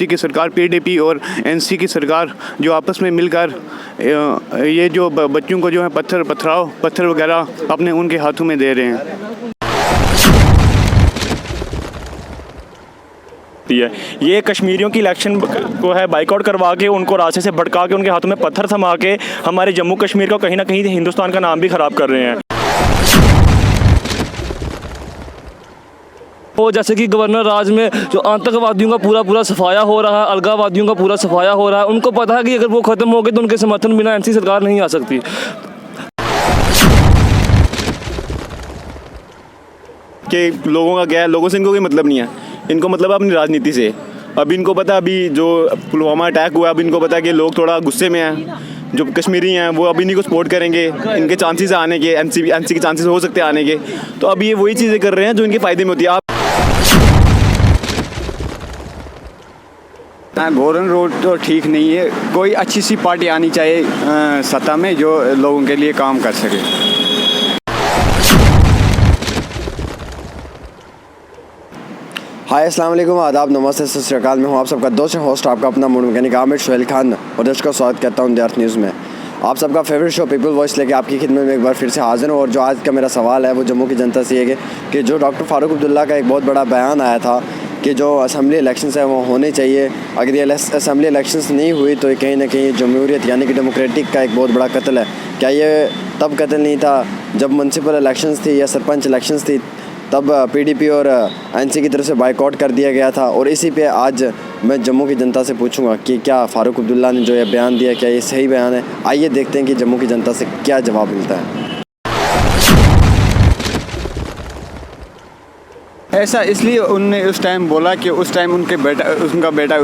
की सरकार पीडीपी और एनसी की सरकार जो आपस में मिलकर ये जो बच्चों को जो है पत्थर वगैरह अपने उनके हाथों में दे रहे हैं। ये कश्मीरियों की इलेक्शन को है बाइकआउट करवा के, उनको रास्ते से भटका के, उनके हाथों में पत्थर थमा के हमारे जम्मू कश्मीर को कहीं ना कहीं हिंदुस्तान का नाम भी ख़राब कर रहे हैं। और जैसे कि गवर्नर राज में जो आतंकवादियों का पूरा सफाया हो रहा है, अलगावादियों का पूरा सफाया हो रहा है, उनको पता है कि अगर वो ख़त्म हो गए तो उनके समर्थन बिना एनसी सरकार नहीं आ सकती। कि लोगों का क्या है, लोगों से इनको कोई मतलब नहीं है, इनको मतलब है अपनी राजनीति से। अब इनको पता, अभी जो पुलवामा अटैक हुआ, अब इनको पता है कि लोग थोड़ा गुस्से में हैं, जो कश्मीरी हैं वो अभी इन्हीं को सपोर्ट करेंगे, इनके चांसेस आने के, एनसी के चांसेस हो सकते हैं आने के। तो अब ये वही चीज़ें कर रहे हैं जो इनके फ़ायदे में होती है। गवर्नर रोड तो ठीक नहीं है, कोई अच्छी सी पार्टी आनी चाहिए सत्ता में जो लोगों के लिए काम कर सके। हाय अस्सलाम वालेकुम, आदाब, नमस्ते, सत श्री अकाल। मैं हूँ आप सबका दोस्त होस्ट, आपका अपना मूड मैकेनिक आमिर सोहेल खान, और दर्शकों का स्वागत करता हूँ द अर्थ न्यूज़ में। आप सबका फेवरेट शो पीपल वॉइस लेके आपकी खिदमत में एक बार फिर से हाजिर हूँ। और जो आज का मेरा सवाल है वो जम्मू की जनता से ये कि जो डॉक्टर फ़ारूक अब्दुल्ला का एक बहुत बड़ा बयान आया था कि जो असम्बली इलेक्शंस है वो होने चाहिए, अगर ये असम्बली इलेक्शंस नहीं हुई तो ये कहीं ना कहीं जमहूरियत यानी कि डेमोक्रेटिक का एक बहुत बड़ा कत्ल है। क्या ये तब कत्ल नहीं था जब म्यूनसिपल इलेक्शंस थी या सरपंच इलेक्शंस थी, तब पीडीपी और एनसी की तरफ से बाइकआउट कर दिया गया था? और इसी पे आज मैं जम्मू की जनता से पूछूंगा कि क्या फ़ारूक अब्दुल्ला ने जो ये बयान दिया, क्या ये सही बयान है? आइए देखते हैं कि जम्मू की जनता से क्या जवाब मिलता है। ऐसा इसलिए उनने उस टाइम बोला कि उस टाइम उनका बेटा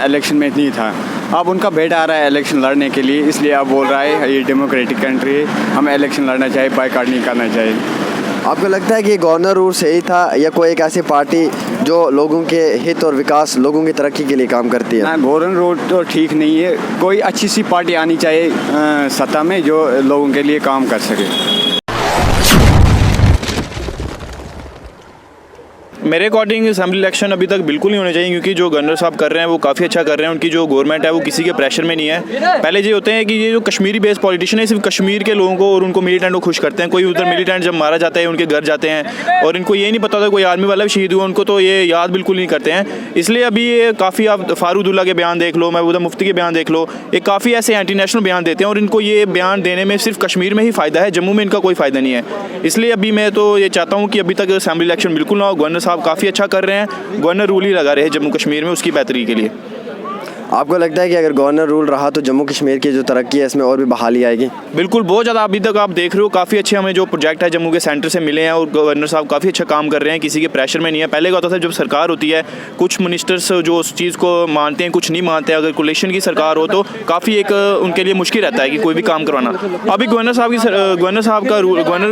इलेक्शन में नहीं था। अब उनका बेटा आ रहा है इलेक्शन लड़ने के लिए, इसलिए अब बोल रहा है ये डेमोक्रेटिक कंट्री है, हमें इलेक्शन लड़ना चाहिए, बाइकआउट नहीं करना चाहिए। आपको लगता है कि गवर्नर रूल सही था या कोई एक ऐसी पार्टी जो लोगों के हित और विकास, लोगों की तरक्की के लिए काम करती है? गवर्नर रोड तो ठीक नहीं है, कोई अच्छी सी पार्टी आनी चाहिए सत्ता में जो लोगों के लिए काम कर सके। मेरे अकॉर्डिंग असेंबली इलेक्शन अभी तक बिल्कुल नहीं होने चाहिए, क्योंकि जो गवर्नर साहब कर रहे हैं वो काफ़ी अच्छा कर रहे हैं। उनकी जो गवर्नमेंट है वो किसी के प्रेशर में नहीं है। पहले ये होते हैं कि ये जो कश्मीरी बेस्ड पॉलिटिशियन है सिर्फ कश्मीर के लोगों को और उनको मिलिटेंट को खुश करते हैं। कोई उधर मिलिटेंट जब मारा जाता है उनके घर जाते हैं और इनको ये नहीं पता होता कोई आर्मी वाला भी शहीद हुआ, उनको तो ये याद बिल्कुल नहीं करते हैं। इसलिए अभी ये काफ़ी, आप फ़ारूक अब्दुल्ला के बयान देख लो, महबूबा मुफ्ती के बयान देख लो, ये काफ़ी ऐसे एंटी नेशनल बयान देते हैं और इनको ये बयान देने में सिर्फ कश्मीर में ही फ़ायदा है, जम्मू में इनका कोई फ़ायदा नहीं है। इसलिए अभी मैं तो ये चाहता हूँ कि अभी तक असेंबली इलेक्शन बिल्कुल ना हो। गवर्नर साहब काफ़ी अच्छा कर रहे हैं, गवर्नर रूल ही लगा रहे हैं जम्मू कश्मीर में उसकी बेहतरी के लिए। आपको लगता है कि अगर गवर्नर रूल रहा तो जम्मू कश्मीर की जो तरक्की है इसमें और भी बहाली आएगी? बिल्कुल, बहुत ज़्यादा। अभी तक आप देख रहे हो काफ़ी अच्छे हमें जो प्रोजेक्ट है जम्मू के सेंटर से मिले हैं और गवर्नर साहब काफ़ी अच्छा काम कर रहे हैं, किसी के प्रेशर में नहीं है। पहले क्या होता था जब सरकार होती है, कुछ मिनिस्टर्स जो उस चीज़ को मानते हैं, कुछ नहीं मानते। अगर कोलिशन की सरकार हो तो काफ़ी एक उनके लिए मुश्किल रहता है कि कोई भी काम करवाना। अभी गवर्नर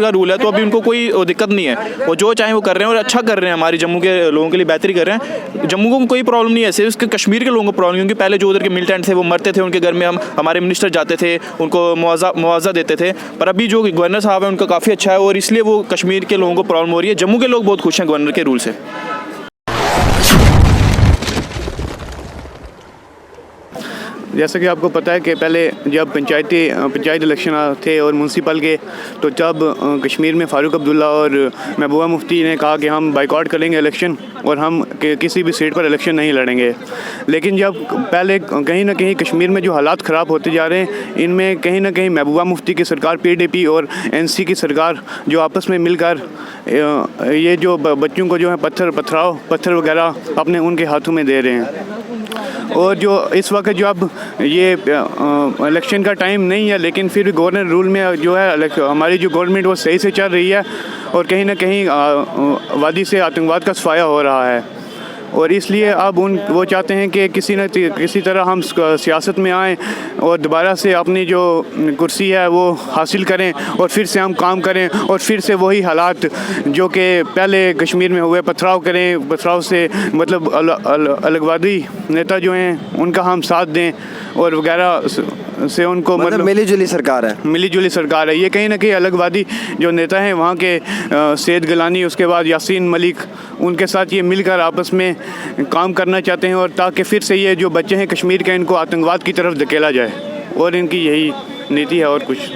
का रूल है तो अभी उनको कोई दिक्कत नहीं है, वो जो चाहें वो कर रहे हैं और अच्छा कर रहे हैं, हमारे जम्मू के लोगों के लिए बेहतरी कर रहे हैं। जम्मू को कोई प्रॉब्लम नहीं है, सिर्फ कश्मीर के लोगों को प्रॉब्लम, क्योंकि पहले जो उधर के मिलिटेंट थे वो मरते थे, उनके घर में हमारे मिनिस्टर जाते थे, उनको मुआवजा देते थे। पर अभी जो गवर्नर साहब है उनका काफ़ी अच्छा है और इसलिए वो कश्मीर के लोगों को प्रॉब्लम हो रही है। जम्मू के लोग बहुत खुश हैं गवर्नर के रूल से। जैसा कि आपको पता है कि पहले जब पंचायत इलेक्शन थे और म्यूनसिपल के, तो जब कश्मीर में फ़ारूक अब्दुल्ला और महबूबा मुफ्ती ने कहा कि हम बाइकआउट करेंगे इलेक्शन और हम किसी भी सीट पर इलेक्शन नहीं लड़ेंगे। लेकिन जब पहले कहीं ना कहीं कश्मीर में जो हालात ख़राब होते जा रहे हैं, इनमें कहीं ना कहीं महबूबा मुफ्ती की सरकार पीडीपी और एनसी की सरकार जो आपस में मिलकर ये जो बच्चों को जो है पत्थर वगैरह अपने उनके हाथों में दे रहे हैं। और जो इस वक्त जो अब ये इलेक्शन का टाइम नहीं है, लेकिन फिर भी गवर्नर रूल में जो है हमारी जो गवर्नमेंट वो सही से चल रही है और कहीं ना कहीं वादी से आतंकवाद का सफाया हो रहा है। और इसलिए अब वो चाहते हैं कि किसी तरह हम सियासत में आएँ और दोबारा से अपनी जो कुर्सी है वो हासिल करें और फिर से हम काम करें और फिर से वही हालात जो कि पहले कश्मीर में हुए पथराव से मतलब अलगवादी नेता जो हैं उनका हम साथ दें और वगैरह से उनको मतलब मिली जुली सरकार है। मिली जुली सरकार है। ये कहीं ना कहीं अलगवादी जो नेता हैं वहाँ के सैयद गिलानी, उसके बाद यासीन मलिक, उनके साथ ये मिलकर आपस में काम करना चाहते हैं, और ताकि फिर से ये जो बच्चे हैं कश्मीर के, इनको आतंकवाद की तरफ धकेला जाए, और इनकी यही नीति है और कुछ।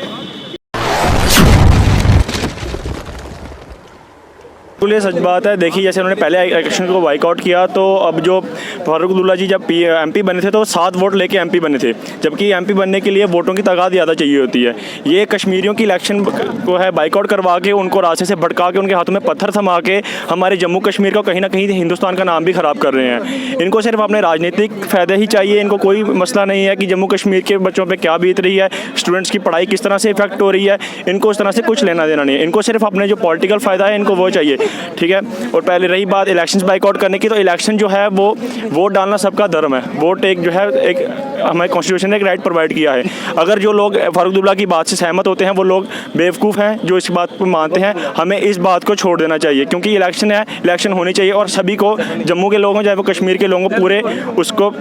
बिल्कुल ये सच बात है। देखिए जैसे उन्होंने पहले इलेक्शन को बाइकआउट किया, तो अब जो फारूक अब्दुल्ला जी जब एमपी बने थे तो 7 वोट लेके एमपी बने थे, जबकि एमपी बनने के लिए वोटों की तादाद ज़्यादा चाहिए होती है। ये कश्मीरियों की इलेक्शन को है बाइकआउट करवा के, उनको रास्ते से भटका के, उनके हाथों में पत्थर थमा के हमारे जम्मू कश्मीर को कहीं ना कहीं हिंदुस्तान का नाम भी ख़राब कर रहे हैं। इनको सिर्फ अपने राजनीतिक फ़ायदे ही चाहिए, इनको कोई मसला नहीं है कि जम्मू कश्मीर के बच्चों पर क्या बीत रही है, स्टूडेंट्स की पढ़ाई किस तरह से इफेक्ट हो रही है, इनको उस तरह से कुछ लेना देना नहीं है। इनको सिर्फ अपने जो पॉलिटिकल फ़ायदा है इनको वो चाहिए, ठीक है। और पहले रही बात इलेक्शंस बाइकआउट करने की, तो इलेक्शन जो है वो वोट डालना सबका धर्म है। वोट एक जो है एक हमारे कॉन्स्टिट्यूशन ने एक राइट प्रोवाइड किया है। अगर जो लोग फारूक अब्दुल्ला की बात से सहमत होते हैं वो लोग बेवकूफ़ हैं जो इस बात को मानते हैं। हमें इस बात को छोड़ देना चाहिए, क्योंकि इलेक्शन है, इलेक्शन होनी चाहिए, और सभी को, जम्मू के लोगों चाहे वो कश्मीर के लोगों पूरे उसको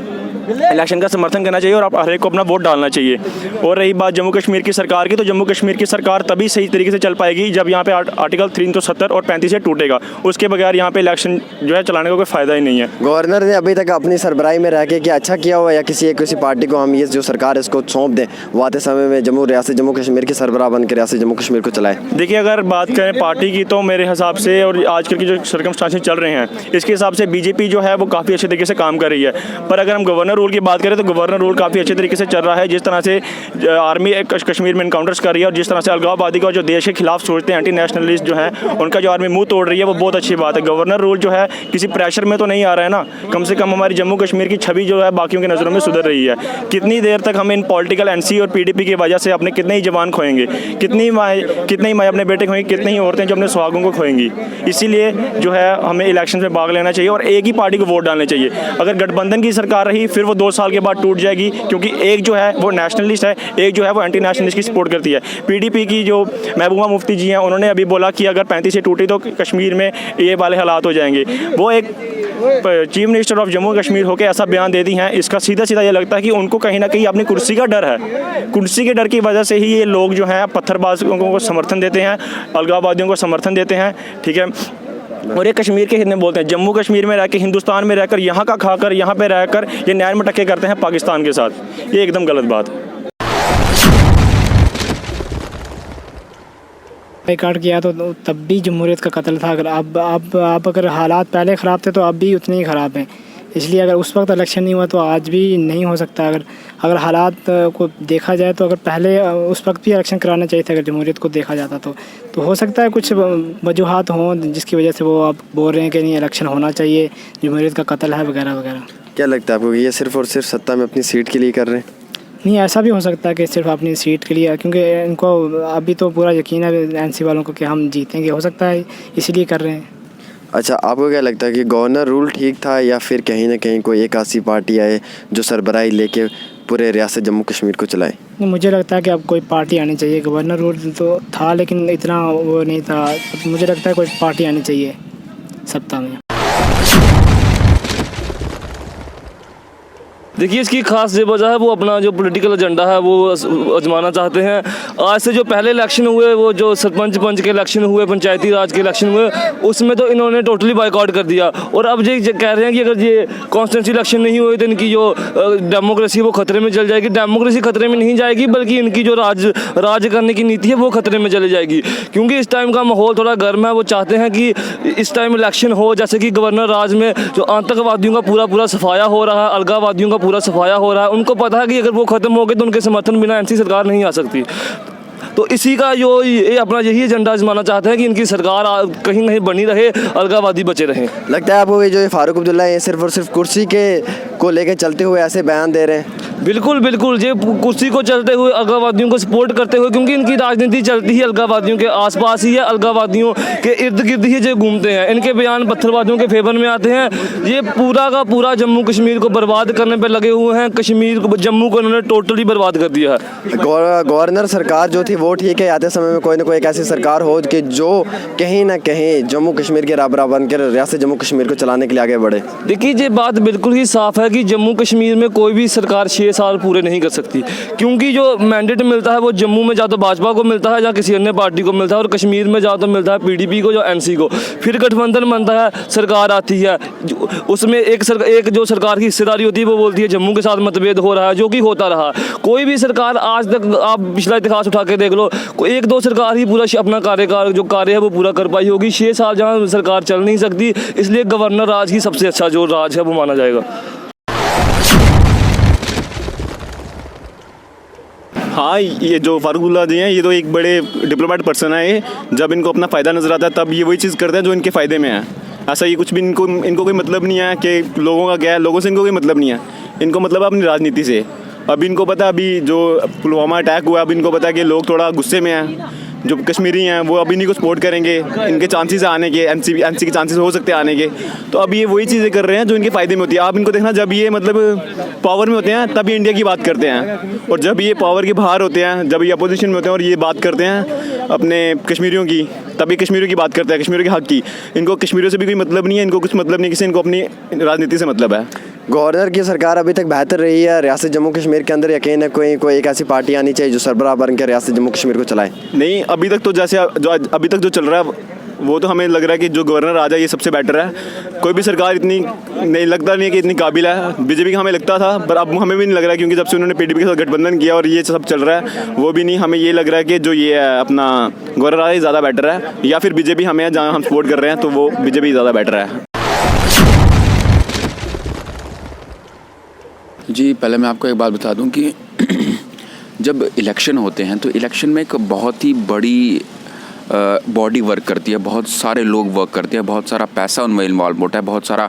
इलेक्शन का समर्थन करना चाहिए, और हर एक को अपना वोट डालना चाहिए। और रही बात जम्मू कश्मीर की सरकार की, तो जम्मू कश्मीर की सरकार तभी सही तरीके से चल पाएगी जब यहाँ पे आर्टिकल 370 और 35 से टूटेगा। उसके बगैर यहाँ पे इलेक्शन जो है चलाने का कोई फ़ायदा ही नहीं है। गवर्नर ने अभी तक अपनी सरबराही में रह के क्या अच्छा किया हुआ, या किसी पार्टी को हम ये जो सरकार है इसको सौंप दें, वो आते समय में रियासत जम्मू कश्मीर की सरबराह बन के रियासत जम्मू कश्मीर को चलाए? देखिए अगर बात करें पार्टी की, तो मेरे हिसाब से और आजकल की जो सर्कमस्टांसेस चल रहे हैं इसके हिसाब से बीजेपी जो है वो काफ़ी अच्छे तरीके से काम कर रही है। पर अगर हम गवर्नर रूल की बात करें तो गवर्नर रूल काफ़ी अच्छे तरीके से चल रहा है। जिस तरह से आर्मी कश्मीर में इनकाउंटर्स कर रही है, और जिस तरह से अलगाववादी का जो देश के खिलाफ सोचते हैं एंटी नेशनलिस्ट जो है उनका जो आर्मी मुंह तोड़ रही है, वो बहुत अच्छी बात है। गवर्नर रूल जो है किसी प्रेशर में तो नहीं आ रहा है ना, कम से कम हमारी जम्मू कश्मीर की छवि जो है बाकियों की नज़रों में सुधर रही है। कितनी देर तक हम इन पॉलिटिकल एनसी और पीडीपी की वजह से अपने कितने ही जवान खोएंगे, कितनी माएँ अपने बेटे खोएंगी, कितनी ही औरतें जो अपने सुहागों को खोएंगी। इसीलिए जो है हमें इलेक्शन में भाग लेना चाहिए और एक ही पार्टी को वोट डालने चाहिए। अगर गठबंधन की सरकार रही फिर वो 2 साल के बाद टूट जाएगी, क्योंकि एक जो है वो नेशनलिस्ट है, एक जो है वो एंटी नेशनलिस्ट की सपोर्ट करती है। पीडीपी की जो महबूबा मुफ्ती जी हैं उन्होंने अभी बोला कि अगर 35 से टूटी तो कश्मीर में ये वाले हालात हो जाएंगे। वो एक chief minister of Jammu Kashmir होकर ऐसा बयान दे दी हैं, इसका सीधा सीधा ये लगता है कि उनको कहीं ना कहीं अपनी कुर्सी का डर है। कुर्सी के डर की वजह से ही ये लोग जो हैं पत्थरबाजों को समर्थन देते हैं, अलगाववादियों को समर्थन देते हैं, ठीक है। और ये कश्मीर के हित में बोलते हैं, जम्मू कश्मीर में रह के, हिंदुस्तान में रहकर, यहाँ का खाकर, यहाँ पे रहकर ये नैन मटक्के करते हैं पाकिस्तान के साथ। ये एकदम गलत बात है। बाइकआउट किया तो तब भी जमहूरियत का कत्ल था। अगर अब अगर हालात पहले ख़राब थे तो अब भी उतने ही ख़राब हैं। इसलिए अगर उस वक्त इलेक्शन नहीं हुआ तो आज भी नहीं हो सकता। अगर हालात को देखा जाए तो अगर पहले उस वक्त भी इलेक्शन कराना चाहिए था, अगर जमहूरियत को देखा जाता तो हो सकता है कुछ वजूहात हों जिसकी वजह से वो अब बोल रहे हैं कि नहीं इलेक्शन होना चाहिए, जमहूरियत का कत्ल है वगैरह वगैरह। क्या लगता है आपको ये सिर्फ़ और सिर्फ सत्ता में अपनी सीट के लिए कर रहे हैं? नहीं, ऐसा भी हो सकता है कि सिर्फ अपनी सीट के लिए, क्योंकि इनको अभी तो पूरा यकीन है एनसी वालों को कि हम जीतेंगे, हो सकता है इसीलिए कर रहे हैं। अच्छा, आपको क्या लगता है कि गवर्नर रूल ठीक था, या फिर कहीं ना कहीं कोई एक ऐसी पार्टी आए जो सरबराही लेके पूरे रियासत जम्मू कश्मीर को चलाए? नहीं, मुझे लगता है कि अब कोई पार्टी आनी चाहिए। गवर्नर रूल तो था लेकिन इतना वो नहीं था। मुझे लगता है कोई पार्टी आनी चाहिए सत्ता में। देखिए इसकी खास ये वजह है वो अपना जो पॉलिटिकल एजेंडा है वो आजमाना चाहते हैं। आज से जो पहले इलेक्शन हुए, वो जो सरपंच पंच के इलेक्शन हुए, पंचायती राज के इलेक्शन हुए, उसमें तो इन्होंने टोटली बाइकआउट कर दिया। और अब ये कह रहे हैं कि अगर ये कॉन्स्टिट्यूंसी इलेक्शन नहीं हुए तो इनकी जो डेमोक्रेसी वो खतरे में चल जाएगी। डेमोक्रेसी खतरे में नहीं जाएगी, बल्कि इनकी जो राज करने की नीति है वो खतरे में चली जाएगी। क्योंकि इस टाइम का माहौल थोड़ा गर्म है। वो चाहते हैं कि इस टाइम इलेक्शन हो, जैसे कि गवर्नर राज में जो आतंकवादियों का पूरा सफाया हो रहा है, अलगाववादियों का पूरा सफाया हो रहा है। उनको पता है कि अगर वो ख़त्म हो गए तो उनके समर्थन बिना एनसी सरकार नहीं आ सकती। तो इसी का जो ये अपना यही एजेंडा आजमाना चाहते हैं कि इनकी सरकार कहीं नहीं बनी रहे, अलगाववादी बचे रहें। लगता है आपको ये जो फारूक अब्दुल्ला है सिर्फ और सिर्फ कुर्सी को लेकर चलते हुए ऐसे बयान दे रहे हैं? बिल्कुल बिल्कुल, ये कुर्सी को चलते हुए अलगाववादियों को सपोर्ट करते हुए, क्योंकि इनकी राजनीति चलती है अलगाववादियों के आसपास ही है, अलगाववादियों के इर्द गिर्द ही जो घूमते हैं। इनके बयान पत्थरबाजों के फेवर में आते हैं। ये पूरा का पूरा जम्मू कश्मीर को बर्बाद करने पर लगे हुए हैं। कश्मीर को, जम्मू को इन्होंने टोटली बर्बाद कर दिया है। गवर्नर सरकार जो थी वो ठीक है आते समय में कोई ना कोई एक ऐसी सरकार हो कि जो कहीं ना कहीं जम्मू कश्मीर के रबरा बनकर रियासत जम्मू कश्मीर को चलाने के लिए आगे बढ़े? देखिए ये बात बिल्कुल ही साफ है कि जम्मू कश्मीर में कोई भी सरकार 6 साल पूरे नहीं कर सकती, क्योंकि जो मैंडेट मिलता है वो जम्मू में जा तो भाजपा को मिलता है या किसी अन्य पार्टी को मिलता है, और कश्मीर में जा तो मिलता है PDP को या NC को। फिर गठबंधन बनता है, सरकार आती है, उसमें एक जो सरकार की हिस्सेदारी होती है वो बोलती है जम्मू के साथ मतभेद हो रहा है, जो कि होता रहा। कोई भी सरकार आज तक, आप पिछला इतिहास उठा के देख लो, कोई 1-2 सरकार ही पूरा अपना कार्यकाल जो कार्य है वो पूरा कर पाई होगी। 6 साल जहाँ सरकार चल नहीं सकती, इसलिए गवर्नर राज ही सबसे अच्छा जो राज है वो माना जाएगा। हाँ, ये जो फारूकुल्लाह जी हैं ये तो एक बड़े डिप्लोमेट पर्सन है। ये जब इनको अपना फ़ायदा नज़र आता है तब ये वही चीज़ करते हैं जो इनके फ़ायदे में है। ऐसा ये कुछ भी इनको कोई मतलब नहीं है कि लोगों का क्या है, लोगों से इनको कोई मतलब नहीं है। इनको मतलब है अपनी राजनीति से। अब इनको पता है अभी जो पुलवामा अटैक हुआ, अब इनको पता है कि लोग थोड़ा गुस्से में हैं, जो कश्मीरी हैं वो अब इन्हीं को सपोर्ट करेंगे, इनके चांसेस आने के, NC के चांसेस हो सकते हैं आने के। तो अब ये वही चीज़ें कर रहे हैं जो इनके फ़ायदे में होती है। आप इनको देखना, जब ये मतलब पावर में होते हैं तब ये इंडिया की बात करते हैं, और जब ये पावर के बाहर होते हैं, जब ये अपोजिशन में होते हैं और ये बात करते हैं अपने कश्मीरियों की, तभी कश्मीरियों की बात करते हैं, कश्मीरियों के हक़ की। इनको कश्मीरियों से भी कोई मतलब नहीं है, इनको कुछ मतलब नहीं किसी, इनको अपनी राजनीति से मतलब है। गवर्नर की सरकार अभी तक बेहतर रही है रियासत जम्मू कश्मीर के अंदर, यकीन है कोई एक ऐसी पार्टी आनी चाहिए जो सरबराह बन के रियासत जम्मू कश्मीर को चलाए? नहीं, अभी तक तो जैसे जो अभी तक जो चल रहा है वो तो हमें लग रहा है कि जो गवर्नर आ जाए ये सबसे बेटर है। कोई भी सरकार इतनी नहीं लगता नहीं है कि इतनी काबिल है। बीजेपी का हमें लगता था, पर अब हमें भी नहीं लग रहा है, क्योंकि जब से उन्होंने PDP के साथ गठबंधन किया और ये सब चल रहा है वो भी नहीं, हमें ये लग रहा है कि जो ये है अपना गवर्नर आ जाए ज़्यादा बेटर है। या फिर बीजेपी हमें जहाँ हम सपोर्ट कर रहे हैं तो वो बीजेपी ज़्यादा बेटर है। जी, पहले मैं आपको एक बात बता दूं कि जब इलेक्शन होते हैं तो इलेक्शन में एक बहुत ही बड़ी बॉडी वर्क करती है, बहुत सारे लोग वर्क करते हैं, बहुत सारा पैसा उनमें इन्वॉल्व होता है, बहुत सारा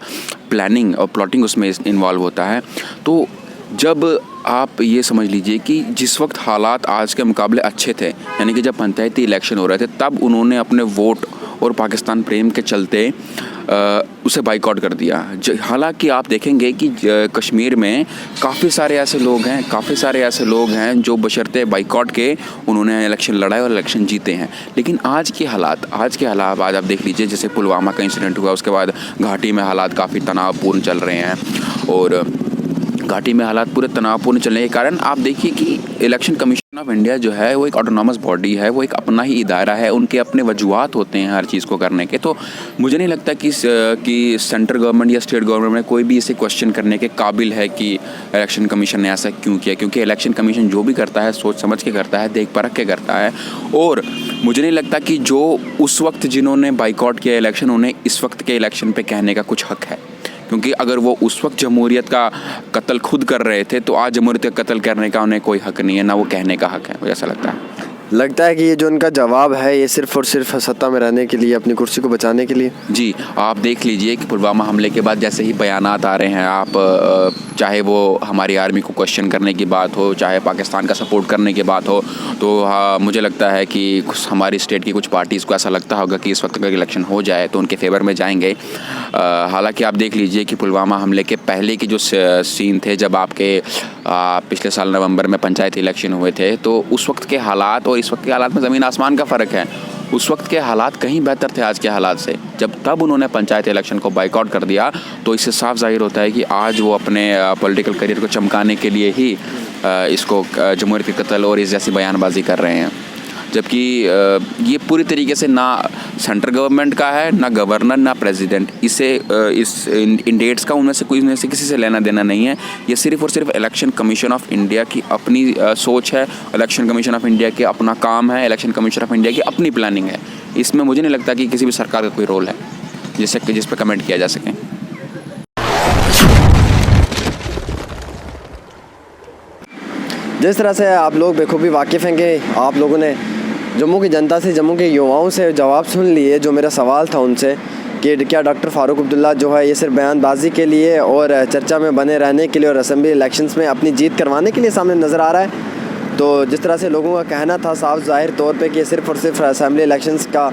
प्लानिंग और प्लॉटिंग उसमें इन्वॉल्व होता है। तो जब आप ये समझ लीजिए कि जिस वक्त हालात आज के मुकाबले अच्छे थे, यानी कि जब पंचायती इलेक्शन हो रहे थे, तब उन्होंने अपने वोट और पाकिस्तान प्रेम के चलते उसे बाइकआउट कर दिया। हालांकि आप देखेंगे कि कश्मीर में काफ़ी सारे ऐसे लोग हैं जो बशर्ते बाइकआउट के उन्होंने इलेक्शन लड़ाए और इलेक्शन जीते हैं। लेकिन आज के हालात आज आप देख लीजिए, जैसे पुलवामा का इंसिडेंट हुआ, उसके बाद घाटी में हालात काफ़ी तनावपूर्ण चल रहे हैं, और घाटी में हालात पूरे तनावपूर्ण चलने के कारण आप देखिए कि इलेक्शन कमीशन ऑफ इंडिया जो है वो एक ऑटोनॉमस बॉडी है, वो एक अपना ही इदारा है, उनके अपने वजूहात होते हैं हर चीज़ को करने के। तो मुझे नहीं लगता कि सेंट्रल गवर्नमेंट या स्टेट गवर्नमेंट में कोई भी इसे क्वेश्चन करने के काबिल है कि इलेक्शन कमीशन ने ऐसा क्यों किया, क्योंकि इलेक्शन कमीशन जो भी करता है सोच समझ के करता है, देख परख के करता है। और मुझे नहीं लगता कि जो उस वक्त जिन्होंने बाइकआउट किया इलेक्शन, उन्हें इस वक्त के इलेक्शन पर कहने का कुछ हक है, क्योंकि अगर वो उस वक्त जमहूरियत का कत्ल खुद कर रहे थे तो आज जमहूरियत का कत्ल करने का उन्हें कोई हक नहीं है, ना वो कहने का हक है। मुझे ऐसा लगता है कि ये जो उनका जवाब है ये सिर्फ़ और सिर्फ सत्ता में रहने के लिए, अपनी कुर्सी को बचाने के लिए। जी, आप देख लीजिए कि पुलवामा हमले के बाद जैसे ही बयानात आ रहे हैं, आप चाहे वो हमारी आर्मी को क्वेश्चन करने की बात हो, चाहे पाकिस्तान का सपोर्ट करने की बात हो, तो मुझे लगता है कि हमारी स्टेट की कुछ पार्टीज़ को ऐसा लगता होगा कि इस वक्त अगर इलेक्शन हो जाए तो उनके फेवर में जाएंगे। हालांकि आप देख लीजिए कि पुलवामा हमले के पहले की जो सीन थे, जब आपके पिछले साल नवंबर में पंचायती इलेक्शन हुए थे, तो उस वक्त के हालात और इस वक्त के हालात में ज़मीन आसमान का फ़र्क है। उस वक्त के हालात कहीं बेहतर थे आज के हालात से। जब तब उन्होंने पंचायत इलेक्शन को बाइकआउट कर दिया तो इससे साफ जाहिर होता है कि आज वो अपने पॉलिटिकल करियर को चमकाने के लिए ही इसको जमहूरियत के कत्ल और इस जैसी बयानबाजी कर रहे हैं। जबकि ये पूरी तरीके से ना सेंट्रल गवर्नमेंट का है, ना गवर्नर, ना प्रेसिडेंट, इन डेट्स का उनमें से किसी से लेना देना नहीं है। ये सिर्फ़ और सिर्फ इलेक्शन कमीशन ऑफ इंडिया की अपनी सोच है, इलेक्शन कमीशन ऑफ इंडिया के अपना काम है, इलेक्शन कमीशन ऑफ इंडिया की अपनी प्लानिंग है। इसमें मुझे नहीं लगता कि किसी भी सरकार का कोई रोल है जिस पर कमेंट किया जा सके। जिस तरह से आप लोग बेखूबी वाकिफ़ हैं कि आप लोगों ने जम्मू की जनता से, जम्मू के युवाओं से जवाब सुन लिए। जो मेरा सवाल था उनसे कि क्या डॉक्टर फ़ारूक अब्दुल्ला जो है ये सिर्फ बयानबाजी के लिए और चर्चा में बने रहने के लिए और असेंबली इलेक्शंस में अपनी जीत करवाने के लिए सामने नज़र आ रहा है? तो जिस तरह से लोगों का कहना था साफ ज़ाहिर तौर पे कि सिर्फ़ और सिर्फ असेंबली इलेक्शंस का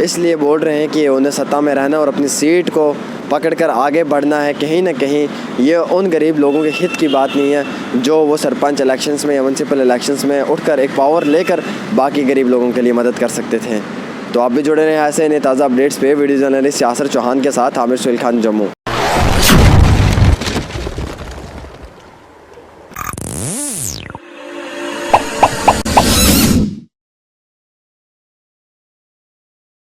इसलिए बोल रहे हैं कि उन्हें सत्ता में रहना और अपनी सीट को पकड़कर आगे बढ़ना है। कहीं ना कहीं ये उन गरीब लोगों के हित की बात नहीं है जो वो सरपंच इलेक्शंस में या म्यूनसिपल इलेक्शंस में उठकर एक पावर लेकर बाकी गरीब लोगों के लिए मदद कर सकते थे। तो आप भी जुड़े रहें ऐसे इन्हें ताज़ा अपडेट्स पे। वीडियो जर्नलिस्ट यासर चौहान के साथ आमिर सुहेल खान, जम्मू।